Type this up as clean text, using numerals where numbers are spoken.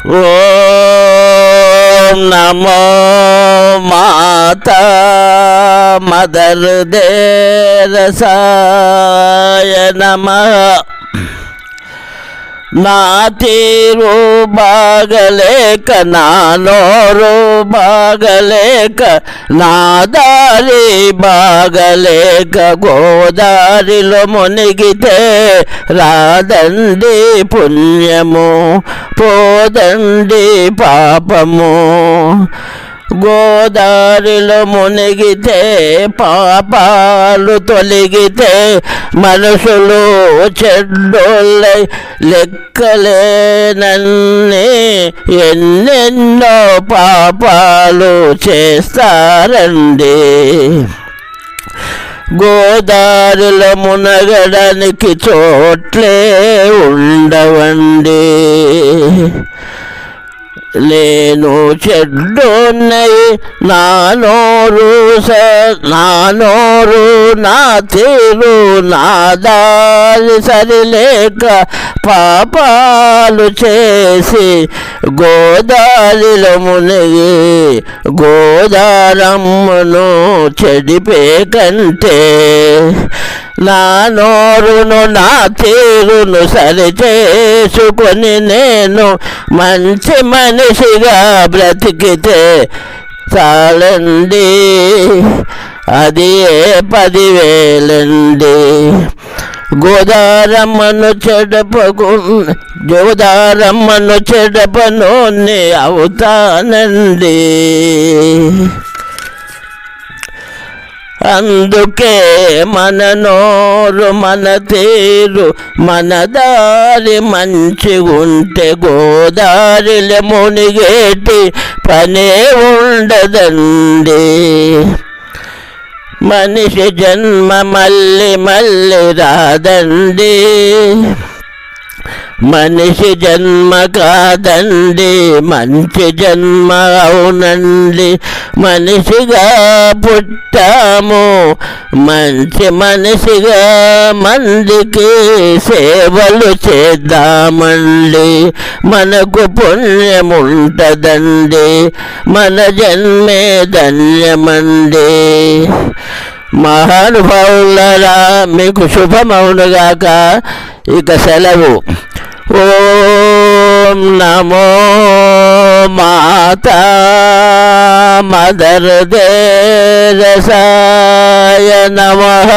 ఓం నమో మాతా mother దేరసాయ నమః. నా తీరు బాగలేక, నా నోరు బాగలేక, నా దారి బాగలేక, గోదారిలో మునిగితే రాదండి పుణ్యము, పోదండి పాపము. గోదారిలో మునిగితే పాపాలు తొలగితే మనుషులు చెడ్డోళ్ళై లెక్కలేనన్ని ఎన్నెన్నో పాపాలు చేస్తారండి. గోదారిలో మునగడానికి చోట్లే ఉండవండి. నేను చెడ్డోన్నయి, నా నోరు నా తీరు నా దారి సరిలేక పాపాలు చేసి గోదారిలో మునిగి గోదారమ్మను చెడిపే కంటే నా నోరును నా తీరును సరిచేసుకొని నేను మంచి మనిషిగా బ్రతికితే చాలండి, అది 10,000 గోదారమ్మను చెడపను అవుతానండి. అందుకే మన నోరు మన తీరు మన దారి మంచి ఉంటే గోదారిలో మునిగేటి పనే ఉండదండి. మనిషి జన్మ మళ్ళీ మళ్ళీ రాదండి, మనిషి జన్మ కాదండి మంచి జన్మ అవునండి. మనిషిగా పుట్టాము, మంచి మనిషిగా మందికి సేవలు చేద్దామండి. మనకు పుణ్యముంటదండి, మన జన్మే ధన్యమండి. మహానుభావులారా, మీకు శుభమవునుగాక. ఇక సెలవు. ఓం నమో మాతా మదర్ దేరసాయ నమః.